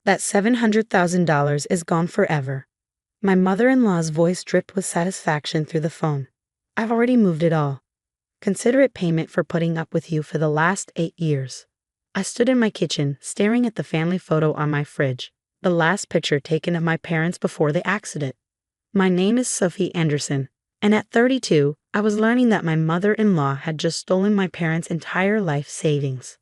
That $700,000 is gone forever. My mother-in-law's voice dripped with satisfaction through the phone. I've already moved it all. Consider it payment for putting up with you for the last 8 years. I stood in my kitchen, staring at the family photo on my fridge, the last picture taken of my parents before the accident. My name is Sophie Anderson, and at 32, I was learning that my mother-in-law had just stolen my parents' entire life savings.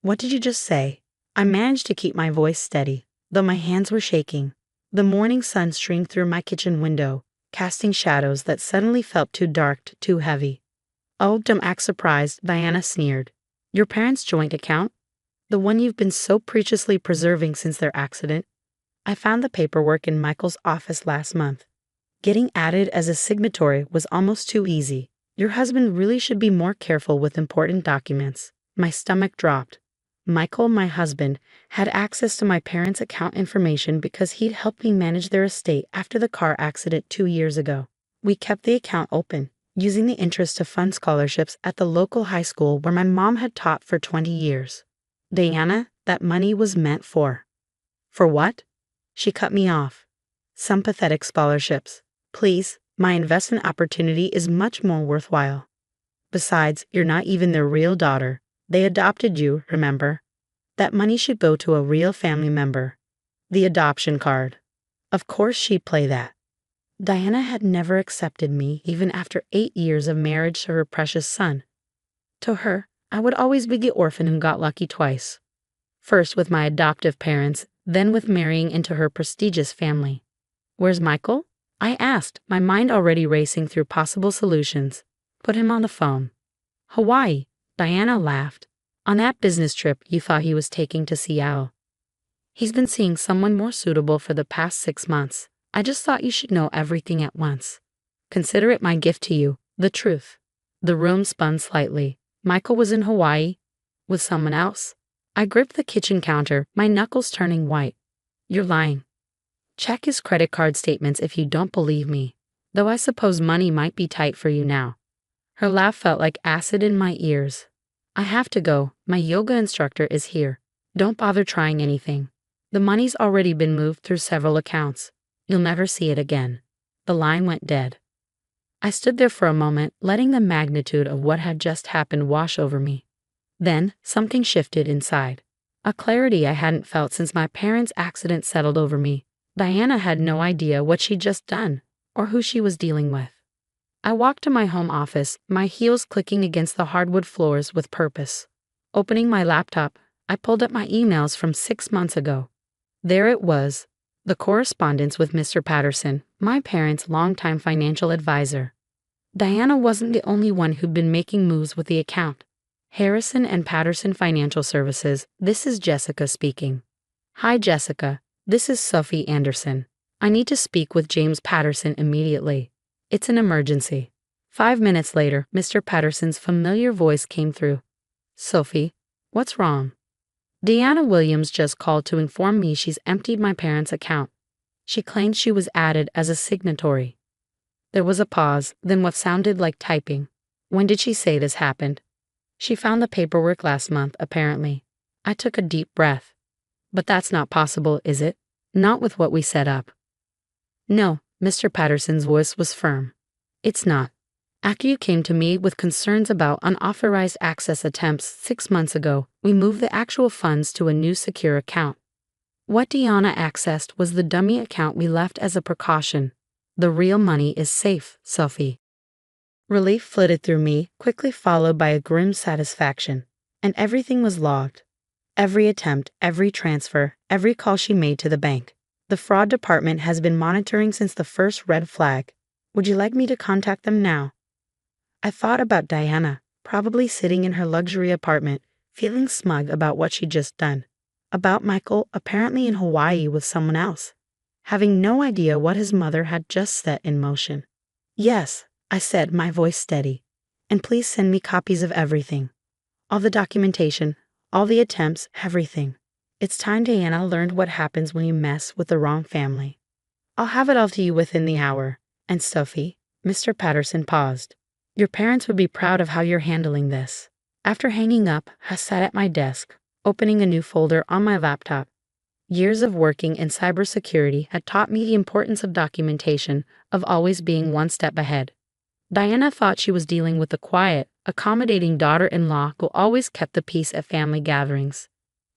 What did you just say? I managed to keep my voice steady, though my hands were shaking. The morning sun streamed through my kitchen window, casting shadows that suddenly felt too dark, too heavy. Oh, don't act surprised, Diana sneered. Your parents' joint account? The one you've been so preciously preserving since their accident? I found the paperwork in Michael's office last month. Getting added as a signatory was almost too easy. Your husband really should be more careful with important documents. My stomach dropped. Michael, my husband, had access to my parents' account information because he'd helped me manage their estate after the car accident 2 years ago. We kept the account open, using the interest to fund scholarships at the local high school where my mom had taught for 20 years. Diana, that money was meant for. For what? She cut me off. Some pathetic scholarships. Please, my investment opportunity is much more worthwhile. Besides, you're not even their real daughter. They adopted you, remember? That money should go to a real family member. The adoption card. Of course she'd play that. Diana had never accepted me even after 8 years of marriage to her precious son. To her, I would always be the orphan who got lucky twice. First with my adoptive parents, then with marrying into her prestigious family. Where's Michael? I asked, my mind already racing through possible solutions. Put him on the phone. Hawaii. Diana laughed. On that business trip you thought he was taking to Seattle. He's been seeing someone more suitable for the past 6 months. I just thought you should know everything at once. Consider it my gift to you, the truth. The room spun slightly. Michael was in Hawaii? With someone else? I gripped the kitchen counter, my knuckles turning white. You're lying. Check his credit card statements if you don't believe me. Though I suppose money might be tight for you now. Her laugh felt like acid in my ears. I have to go. My yoga instructor is here. Don't bother trying anything. The money's already been moved through several accounts. You'll never see it again. The line went dead. I stood there for a moment, letting the magnitude of what had just happened wash over me. Then, something shifted inside. A clarity I hadn't felt since my parents' accident settled over me. Diana had no idea what she'd just done, or who she was dealing with. I walked to my home office, my heels clicking against the hardwood floors with purpose. Opening my laptop, I pulled up my emails from 6 months ago. There it was, the correspondence with Mr. Patterson, my parents' longtime financial advisor. Diana wasn't the only one who'd been making moves with the account. Harrison and Patterson Financial Services, this is Jessica speaking. Hi Jessica, this is Sophie Anderson. I need to speak with James Patterson immediately. It's an emergency. 5 minutes later, Mr. Patterson's familiar voice came through. Sophie, what's wrong? Deanna Williams just called to inform me she's emptied my parents' account. She claimed she was added as a signatory. There was a pause, then what sounded like typing. When did she say this happened? She found the paperwork last month, apparently. I took a deep breath. But that's not possible, is it? Not with what we set up. No, Mr. Patterson's voice was firm. It's not. After you came to me with concerns about unauthorized access attempts 6 months ago, we moved the actual funds to a new secure account. What Deanna accessed was the dummy account we left as a precaution. The real money is safe, Sophie. Relief flitted through me, quickly followed by a grim satisfaction. And everything was logged. Every attempt, every transfer, every call she made to the bank. The fraud department has been monitoring since the first red flag. Would you like me to contact them now? I thought about Diana, probably sitting in her luxury apartment, feeling smug about what she'd just done. About Michael, apparently in Hawaii with someone else, having no idea what his mother had just set in motion. Yes, I said, my voice steady. And please send me copies of everything. All the documentation, all the attempts, everything. It's time Diana learned what happens when you mess with the wrong family. I'll have it all to you within the hour. And Sophie, Mr. Patterson paused. Your parents would be proud of how you're handling this. After hanging up, I sat at my desk, opening a new folder on my laptop. Years of working in cybersecurity had taught me the importance of documentation, of always being one step ahead. Diana thought she was dealing with a quiet, accommodating daughter-in-law who always kept the peace at family gatherings.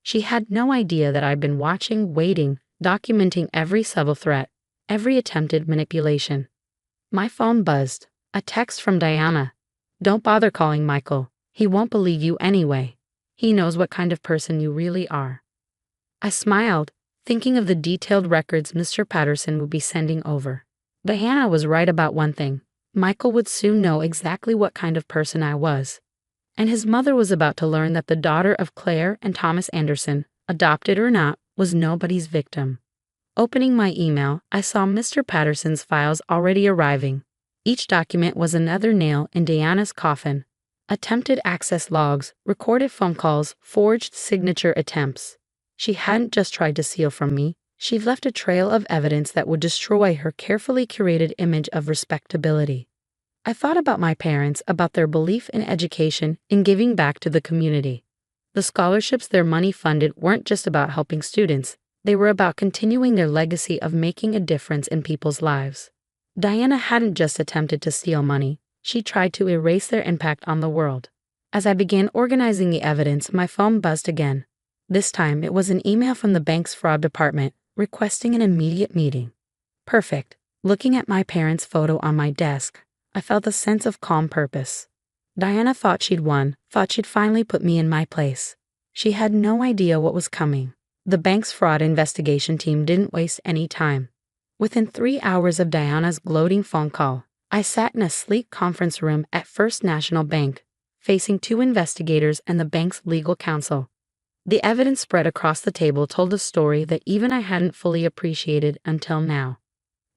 She had no idea that I'd been watching, waiting, documenting every subtle threat, every attempted manipulation. My phone buzzed. A text from Diana. "Don't bother calling Michael. He won't believe you anyway. He knows what kind of person you really are." I smiled, thinking of the detailed records Mr. Patterson would be sending over. Diana was right about one thing. Michael would soon know exactly what kind of person I was. And his mother was about to learn that the daughter of Claire and Thomas Anderson, adopted or not, was nobody's victim. Opening my email, I saw Mr. Patterson's files already arriving. Each document was another nail in Diana's coffin. Attempted access logs, recorded phone calls, forged signature attempts. She hadn't just tried to steal from me, she'd left a trail of evidence that would destroy her carefully curated image of respectability. I thought about my parents, about their belief in education, in giving back to the community. The scholarships their money funded weren't just about helping students, they were about continuing their legacy of making a difference in people's lives. Diana hadn't just attempted to steal money, she tried to erase their impact on the world. As I began organizing the evidence, my phone buzzed again. This time it was an email from the bank's fraud department, requesting an immediate meeting. Perfect. Looking at my parents' photo on my desk, I felt a sense of calm purpose. Diana thought she'd won, thought she'd finally put me in my place. She had no idea what was coming. The bank's fraud investigation team didn't waste any time. Within 3 hours of Diana's gloating phone call, I sat in a sleek conference room at First National Bank, facing 2 investigators and the bank's legal counsel. The evidence spread across the table told a story that even I hadn't fully appreciated until now.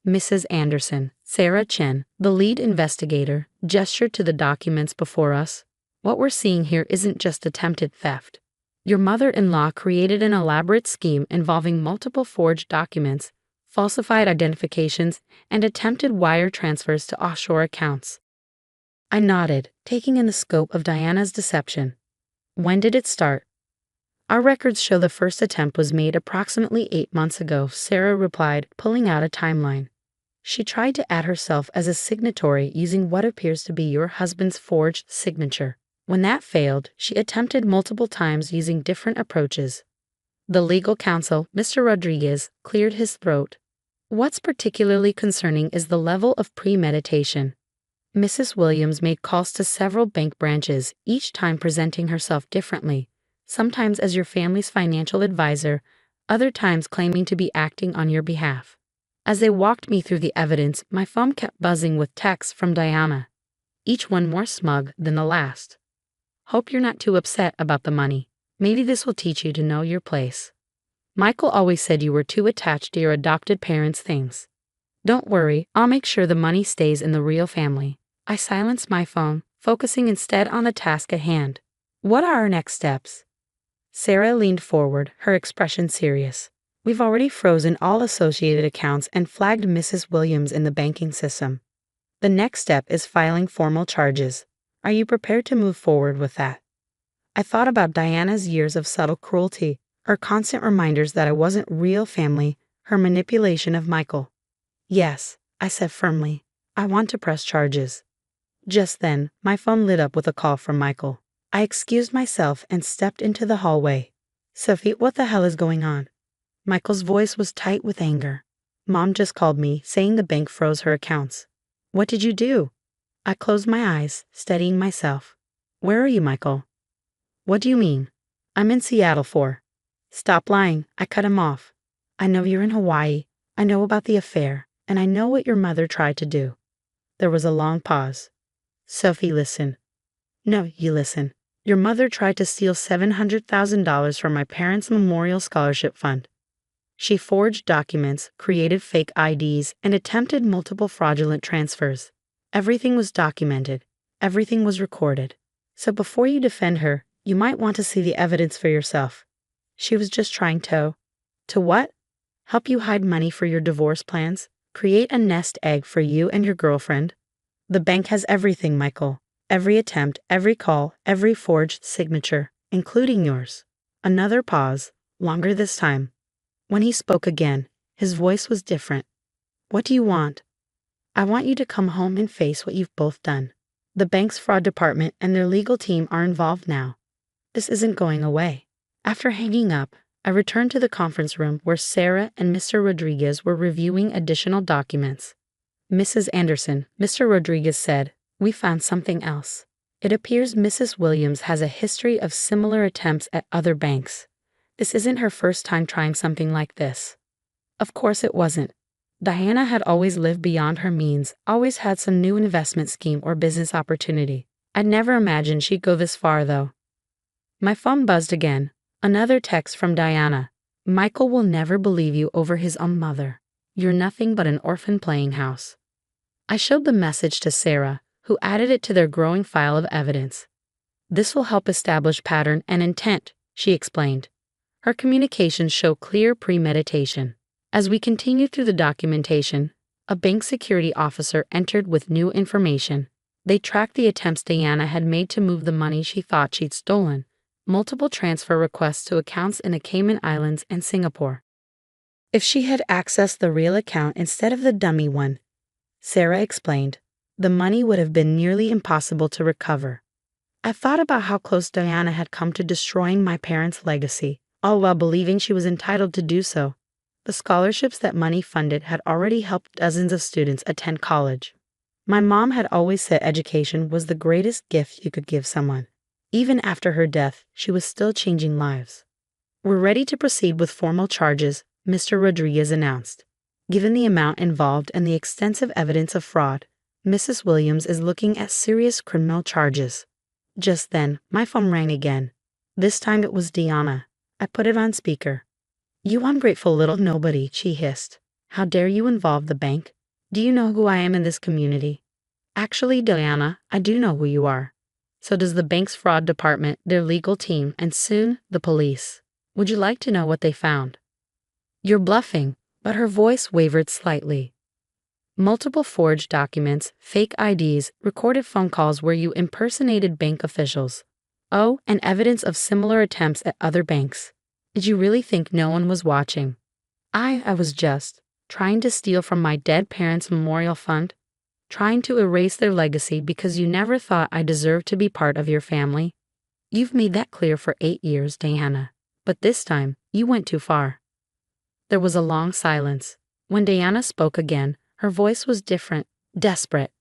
Mrs. Anderson, Sarah Chen, the lead investigator, gestured to the documents before us. "What we're seeing here isn't just attempted theft. Your mother-in-law created an elaborate scheme involving multiple forged documents, falsified identifications, and attempted wire transfers to offshore accounts." I nodded, taking in the scope of Diana's deception. "When did it start?" "Our records show the first attempt was made approximately 8 months ago," Sarah replied, pulling out a timeline. "She tried to add herself as a signatory using what appears to be your husband's forged signature. When that failed, she attempted multiple times using different approaches." The legal counsel, Mr. Rodriguez, cleared his throat. "What's particularly concerning is the level of premeditation. Mrs. Williams made calls to several bank branches, each time presenting herself differently, sometimes as your family's financial advisor, other times claiming to be acting on your behalf. As they walked me through the evidence, my phone kept buzzing with texts from Diana, each one more smug than the last. "Hope you're not too upset about the money. Maybe this will teach you to know your place. Michael always said you were too attached to your adopted parents' things. Don't worry, I'll make sure the money stays in the real family." I silenced my phone, focusing instead on the task at hand. "What are our next steps?" Sarah leaned forward, her expression serious. "We've already frozen all associated accounts and flagged Mrs. Williams in the banking system. The next step is filing formal charges. Are you prepared to move forward with that?" I thought about Diana's years of subtle cruelty, her constant reminders that I wasn't real family, her manipulation of Michael. "Yes," I said firmly. "I want to press charges." Just then, my phone lit up with a call from Michael. I excused myself and stepped into the hallway. "Sophie, what the hell is going on?" Michael's voice was tight with anger. "Mom just called me, saying the bank froze her accounts." "What did you do?" I closed my eyes, steadying myself. "Where are you, Michael?" "What do you mean?" "I'm in Seattle for." "Stop lying," I cut him off. "I know you're in Hawaii. I know about the affair, and I know what your mother tried to do." There was a long pause. "Sophie, listen." "No, you listen. Your mother tried to steal $700,000 from my parents' memorial scholarship fund. She forged documents, created fake IDs, and attempted multiple fraudulent transfers. Everything was documented. Everything was recorded. So before you defend her, you might want to see the evidence for yourself. She was just trying to what? Help you hide money for your divorce plans? Create a nest egg for you and your girlfriend? The bank has everything, Michael. Every attempt, every call, every forged signature, including yours." Another pause, longer this time. When he spoke again, his voice was different. What do you want? I want you to come home and face what you've both done. The bank's fraud department and their legal team are involved now. This isn't going away. After hanging up, I returned to the conference room where Sarah and Mr. Rodriguez were reviewing additional documents. Mrs. Anderson, Mr. Rodriguez said, we found something else. It appears Mrs. Williams has a history of similar attempts at other banks. This isn't her first time trying something like this. Of course it wasn't. Diana had always lived beyond her means, always had some new investment scheme or business opportunity. I'd never imagined she'd go this far, though. My phone buzzed again. Another text from Diana. Michael will never believe you over his own mother. You're nothing but an orphan playing house. I showed the message to Sarah, who added it to their growing file of evidence. This will help establish pattern and intent, she explained. Her communications show clear premeditation. As we continued through the documentation, a bank security officer entered with new information. They tracked the attempts Diana had made to move the money she thought she'd stolen, multiple transfer requests to accounts in the Cayman Islands and Singapore. If she had accessed the real account instead of the dummy one, Sarah explained, the money would have been nearly impossible to recover. I thought about how close Diana had come to destroying my parents' legacy, all while believing she was entitled to do so. The scholarships that money funded had already helped dozens of students attend college. My mom had always said education was the greatest gift you could give someone. Even after her death, she was still changing lives. We're ready to proceed with formal charges, Mr. Rodriguez announced. Given the amount involved and the extensive evidence of fraud, Mrs. Williams is looking at serious criminal charges. Just then, my phone rang again. This time it was Diana. I put it on speaker. You ungrateful little nobody, she hissed. How dare you involve the bank? Do you know who I am in this community? Actually, Diana, I do know who you are. So does the bank's fraud department, their legal team, and soon, the police. Would you like to know what they found? You're bluffing, but her voice wavered slightly. Multiple forged documents, fake IDs, recorded phone calls where you impersonated bank officials. Oh, and evidence of similar attempts at other banks. Did you really think no one was watching? I was just trying to steal from my dead parents' memorial fund, trying to erase their legacy because you never thought I deserved to be part of your family. You've made that clear for 8 years, Diana, but this time you went too far. There was a long silence. When Diana spoke again, her voice was different, desperate.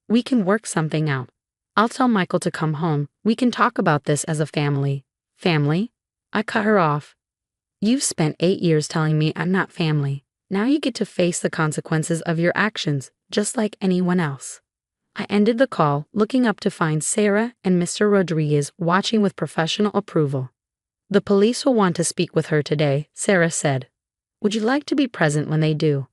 We can work something out. I'll tell Michael to come home. We can talk about this as a family. Family? I cut her off. You've spent 8 years telling me I'm not family. Now you get to face the consequences of your actions, just like anyone else. I ended the call, looking up to find Sarah and Mr. Rodriguez watching with professional approval. The police will want to speak with her today, Sarah said. Would you like to be present when they do?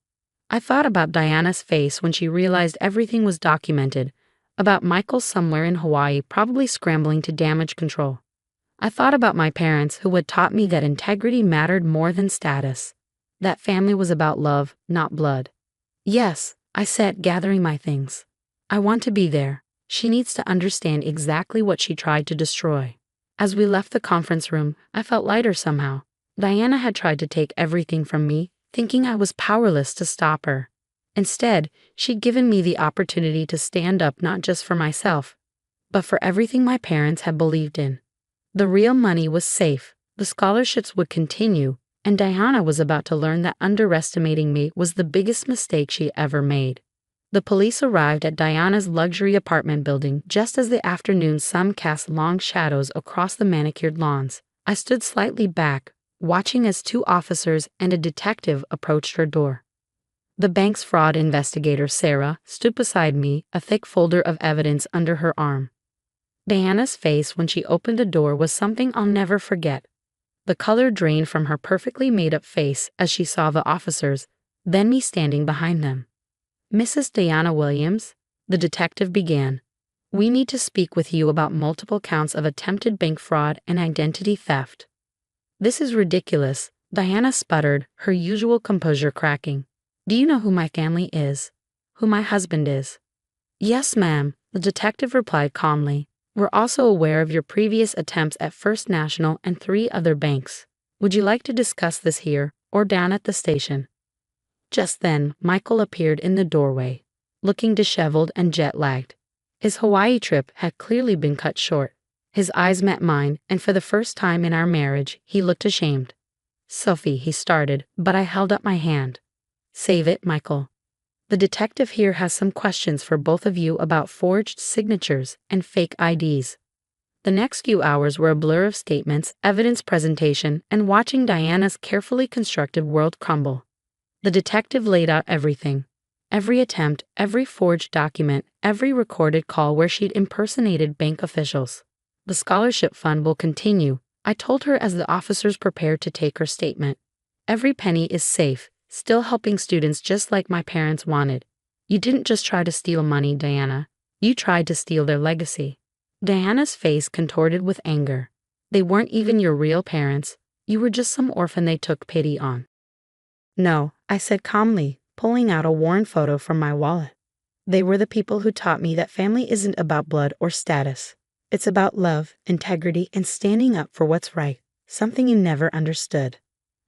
I thought about Diana's face when she realized everything was documented, about Michael somewhere in Hawaii probably scrambling to damage control. I thought about my parents who had taught me that integrity mattered more than status, that family was about love, not blood. Yes, I said, gathering my things. I want to be there. She needs to understand exactly what she tried to destroy. As we left the conference room, I felt lighter somehow. Diana had tried to take everything from me, thinking I was powerless to stop her. Instead, she'd given me the opportunity to stand up not just for myself, but for everything my parents had believed in. The real money was safe, the scholarships would continue, and Diana was about to learn that underestimating me was the biggest mistake she ever made. The police arrived at Diana's luxury apartment building just as the afternoon sun cast long shadows across the manicured lawns. I stood slightly back, watching as 2 officers and a detective approached her door. The bank's fraud investigator, Sarah, stood beside me, a thick folder of evidence under her arm. Diana's face when she opened the door was something I'll never forget. The color drained from her perfectly made-up face as she saw the officers, then me standing behind them. Mrs. Diana Williams, the detective began. We need to speak with you about multiple counts of attempted bank fraud and identity theft. This is ridiculous, Diana sputtered, her usual composure cracking. Do you know who my family is? Who my husband is? Yes, ma'am, the detective replied calmly. We're also aware of your previous attempts at First National and 3 other banks. Would you like to discuss this here, or down at the station. Just then, Michael appeared in the doorway, looking disheveled and jet-lagged. His Hawaii trip had clearly been cut short. His eyes met mine, and for the first time in our marriage, he looked ashamed. "Sophie," he started, but I held up my hand. "Save it, Michael. The detective here has some questions for both of you about forged signatures and fake IDs." The next few hours were a blur of statements, evidence presentation, and watching Diana's carefully constructed world crumble. The detective laid out everything. Every attempt, every forged document, every recorded call where she'd impersonated bank officials. "The scholarship fund will continue," I told her as the officers prepared to take her statement. "Every penny is safe, still helping students just like my parents wanted. You didn't just try to steal money, Diana. You tried to steal their legacy." Diana's face contorted with anger. "They weren't even your real parents. You were just some orphan they took pity on." "No," I said calmly, pulling out a worn photo from my wallet. "They were the people who taught me that family isn't about blood or status. It's about love, integrity, and standing up for what's right, something you never understood."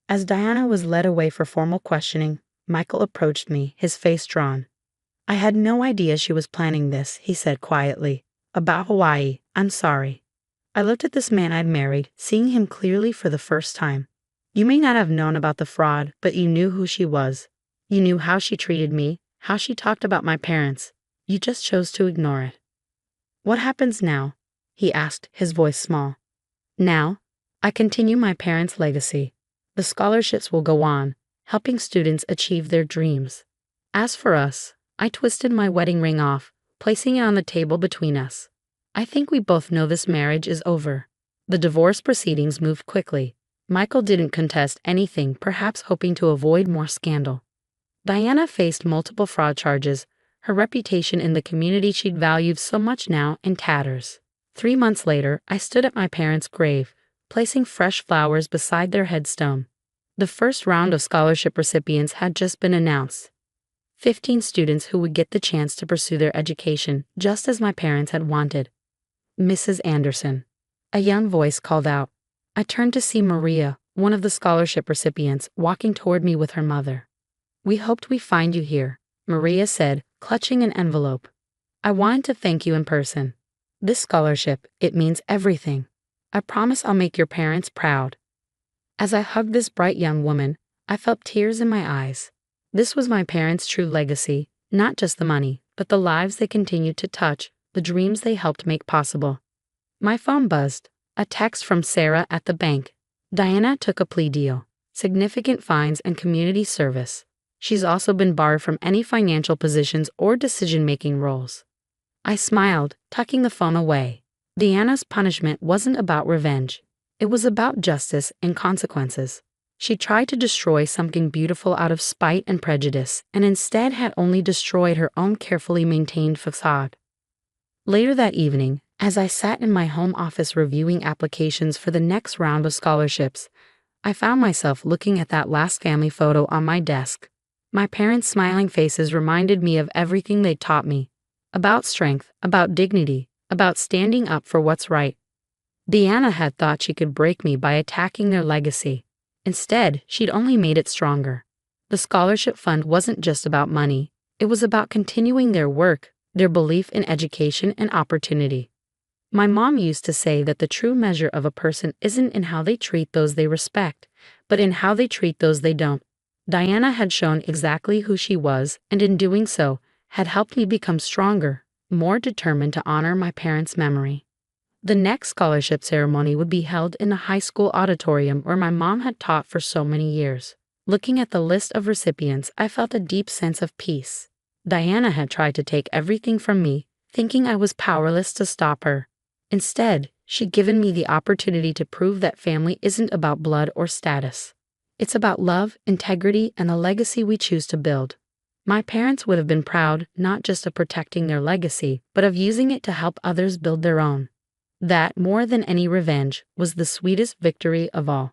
As Diana was led away for formal questioning, Michael approached me, his face drawn. "I had no idea she was planning this," he said quietly. "About Hawaii, I'm sorry." I looked at this man I'd married, seeing him clearly for the first time. "You may not have known about the fraud, but you knew who she was. You knew how she treated me, how she talked about my parents. You just chose to ignore it." "What happens now?" he asked, his voice small. "Now, I continue my parents' legacy. The scholarships will go on, helping students achieve their dreams. As for us, I twisted my wedding ring off, placing it on the table between us. I think we both know this marriage is over." The divorce proceedings moved quickly. Michael didn't contest anything, perhaps hoping to avoid more scandal. Diana faced multiple fraud charges, her reputation in the community she'd valued so much now in tatters. 3 months later, I stood at my parents' grave, placing fresh flowers beside their headstone. The first round of scholarship recipients had just been announced. 15 students who would get the chance to pursue their education, just as my parents had wanted. "Mrs. Anderson," a young voice called out. I turned to see Maria, one of the scholarship recipients, walking toward me with her mother. "We hoped we'd find you here," Maria said, clutching an envelope. "I wanted to thank you in person. This scholarship, it means everything. I promise I'll make your parents proud." As I hugged this bright young woman, I felt tears in my eyes. This was my parents' true legacy, not just the money, but the lives they continued to touch, the dreams they helped make possible. My phone buzzed. A text from Sarah at the bank. "Diana took a plea deal, significant fines and community service. She's also been barred from any financial positions or decision-making roles." I smiled, tucking the phone away. Diana's punishment wasn't about revenge. It was about justice and consequences. She tried to destroy something beautiful out of spite and prejudice, and instead had only destroyed her own carefully maintained facade. Later that evening, as I sat in my home office reviewing applications for the next round of scholarships, I found myself looking at that last family photo on my desk. My parents' smiling faces reminded me of everything they'd taught me. About strength, about dignity, about standing up for what's right. Diana had thought she could break me by attacking their legacy. Instead, she'd only made it stronger. The scholarship fund wasn't just about money. It was about continuing their work, their belief in education and opportunity. My mom used to say that the true measure of a person isn't in how they treat those they respect, but in how they treat those they don't. Diana had shown exactly who she was, and in doing so, had helped me become stronger, more determined to honor my parents' memory. The next scholarship ceremony would be held in the high school auditorium where my mom had taught for so many years. Looking at the list of recipients, I felt a deep sense of peace. Diana had tried to take everything from me, thinking I was powerless to stop her. Instead, she'd given me the opportunity to prove that family isn't about blood or status. It's about love, integrity, and the legacy we choose to build. My parents would have been proud not just of protecting their legacy, but of using it to help others build their own. That, more than any revenge, was the sweetest victory of all.